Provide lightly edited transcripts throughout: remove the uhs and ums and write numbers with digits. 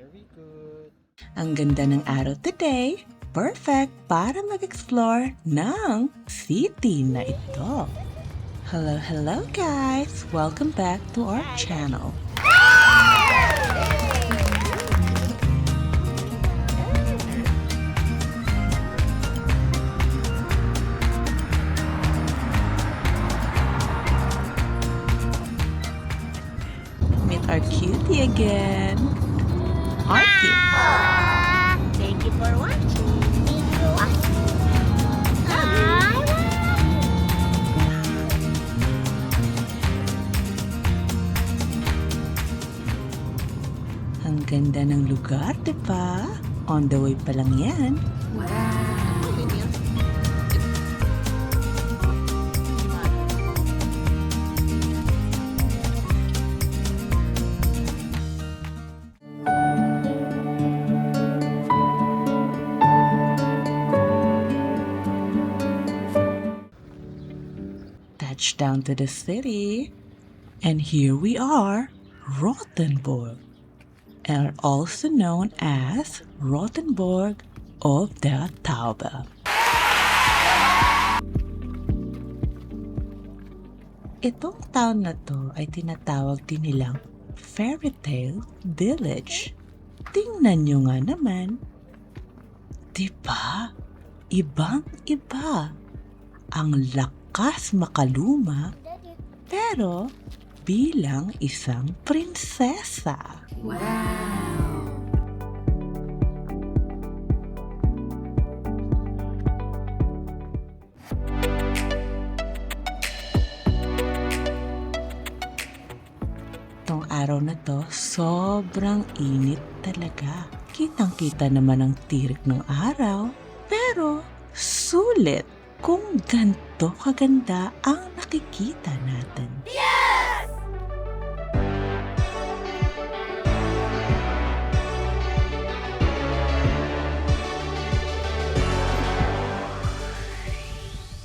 Very good. Ang ganda ng araw today. Perfect para mag-explore ng city na ito. Hello guys! Welcome back to our channel. Meet our cutie again. Arky. Thank you for watching. Ang ganda ng lugar, diba? On the way pa lang yan. Touchdown to the city. And here we are, Rothenburg, and also known as Rothenburg of der Taube. Itong town na to ay tinatawag din nilang Fairy Tale Village. Tingnan nyo nga naman. Diba? Ibang-iba. Ang lakas makaluma, pero bilang isang prinsesa. Itong araw na to, sobrang init talaga. Kitang-kita naman ang tirik ng araw, pero sulit kung ganito kaganda ang nakikita natin.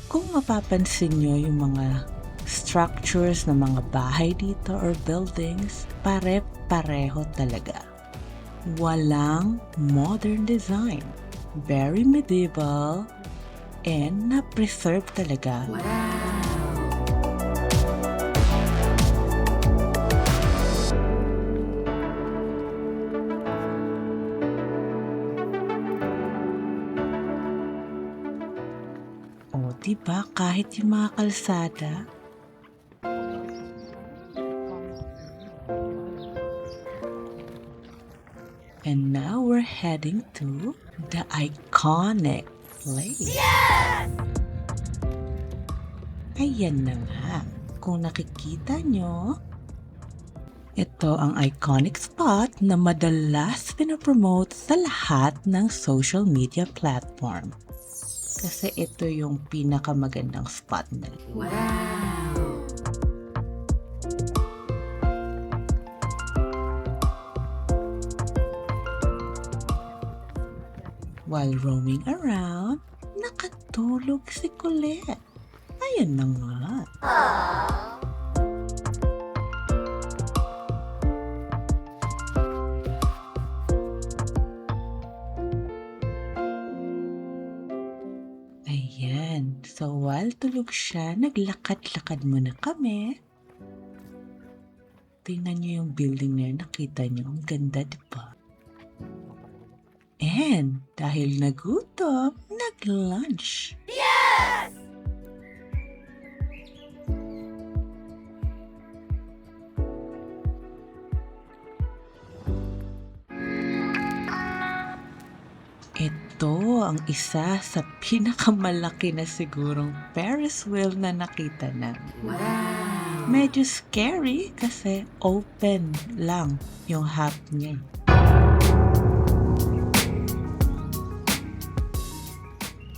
Kung mapapansin nyo yung mga structures ng mga bahay dito or buildings, pare-pareho talaga. Walang modern design. Very medieval and na-preserve talaga. O, diba kahit yung mga kalsada, and now we're heading to the iconic place. Ayan na nga. Kung nakikita nyo, ito ang iconic spot na madalas pinapromote sa lahat ng social media platform. Kasi ito yung pinakamagandang spot nila. While roaming around, nakatulog si Colette. Ayan na nga. Ayan. So while tulog siya, naglakad-lakad muna kami. Tingnan niyo yung building na yun. Nakita niyo. Ang ganda, diba? And dahil nagutom, nag-lunch. Ito ang isa sa pinakamalaki na sigurong Ferris wheel na nakita na. Medyo scary kasi open lang yung half niya.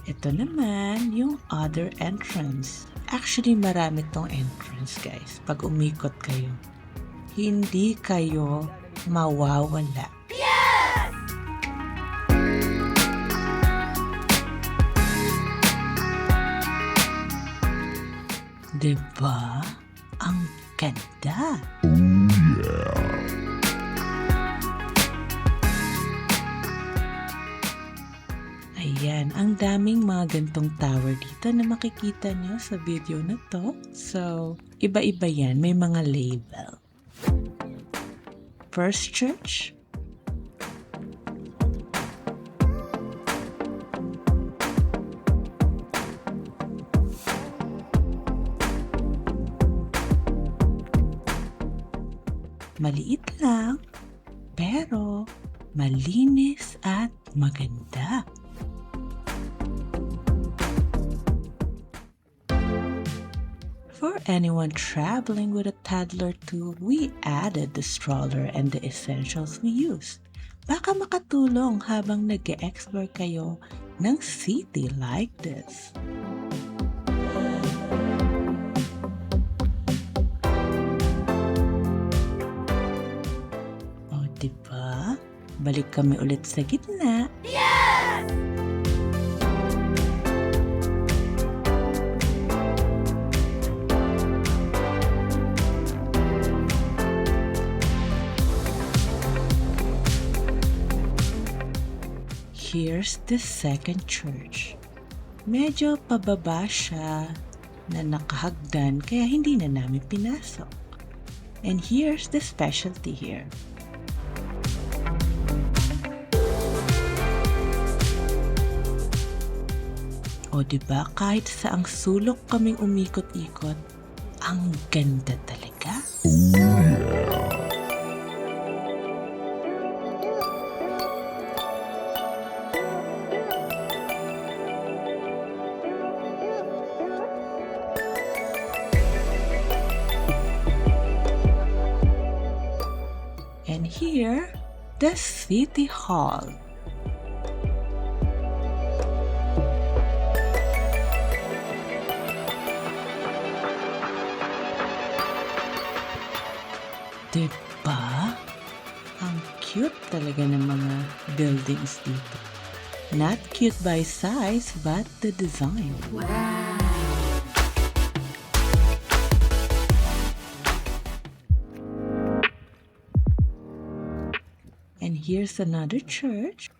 Ito naman yung other entrance. Actually, marami tong entrance, guys. Pag umikot kayo, hindi kayo mawawala. Diba? Ang ganda. Ang daming mga gantong tower dito na makikita nyo sa video na to. So, iba-iba yan. May mga label. First Church. Maliit lang, pero malinis at maganda. For anyone traveling with a toddler too, we added the stroller and the essentials we use. Baka makatulong habang nag-e-explore kayo ng city like this. O, diba? Balik kami ulit sa gitna. Here's the second church. Medyo pababa siya na nakahagdan kaya hindi na namin pinasok. And here's the specialty here. O diba kahit saang sulok kaming umikot-ikot, ang ganda talaga. And here, the City Hall. Diba? Ang cute talaga ng mga buildings dito. Not cute by size, but the design. And here's another church.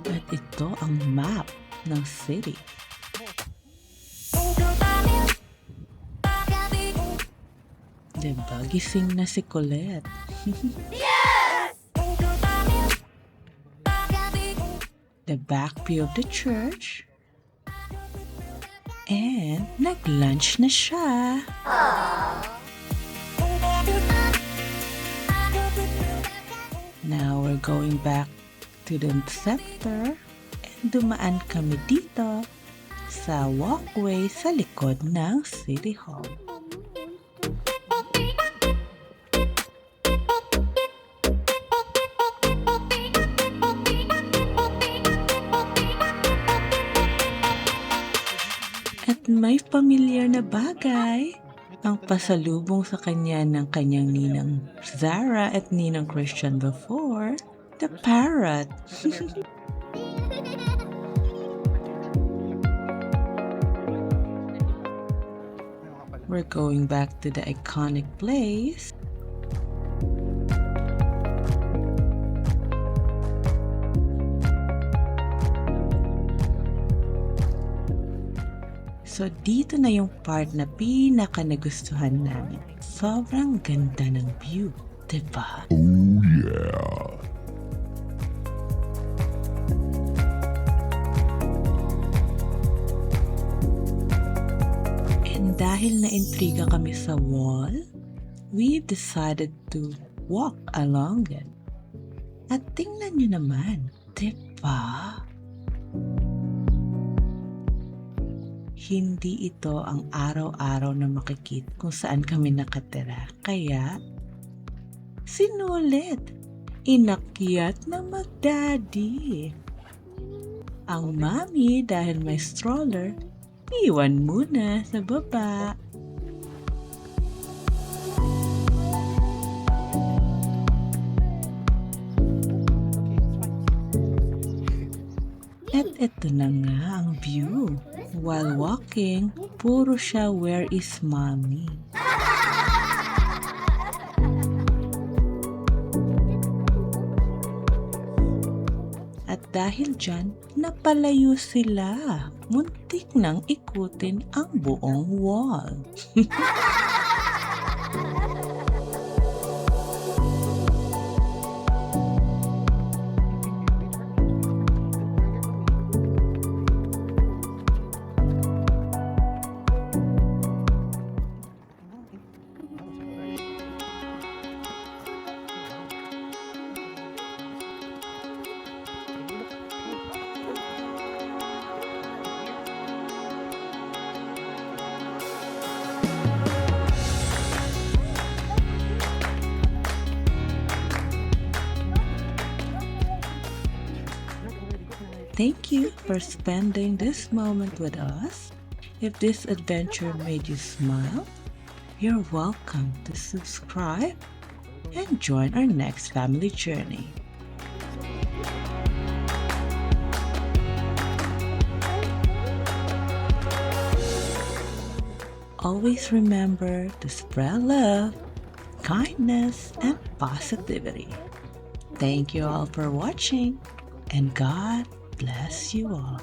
At ito ang map ng city. Diba? Gising na si Colette. The back view of the church. And nag-lunch na siya. Now we're going back to the center and dumaan kami dito sa walkway sa likod ng City Hall. At may pamilyar na bagay ang pasalubong sa kanya ng kanyang ninang Zara at ninang Christian before, the parrot. We're going back to the iconic place. So, dito na yung part na pinaka nagustuhan namin. Sobrang ganda ng view, diba? Oh yeah. And dahil na-intriga kami sa wall, we decided to walk along it. At tingnan nyo naman, diba? Hindi ito ang araw-araw na makikita kung saan kami nakatira. Kaya, sinulit, inakyat ng mag-daddy. Ang mami dahil may stroller, iwan muna sa baba. At ito na nga ang view. While walking, puro siya where is mommy. At dahil dyan, napalayo sila. Muntik nang ikutin ang buong wall. Thank you for spending this moment with us. If this adventure made you smile, you're welcome to subscribe and join our next family journey. Always remember to spread love, kindness, and positivity. Thank you all for watching, and God bless you all.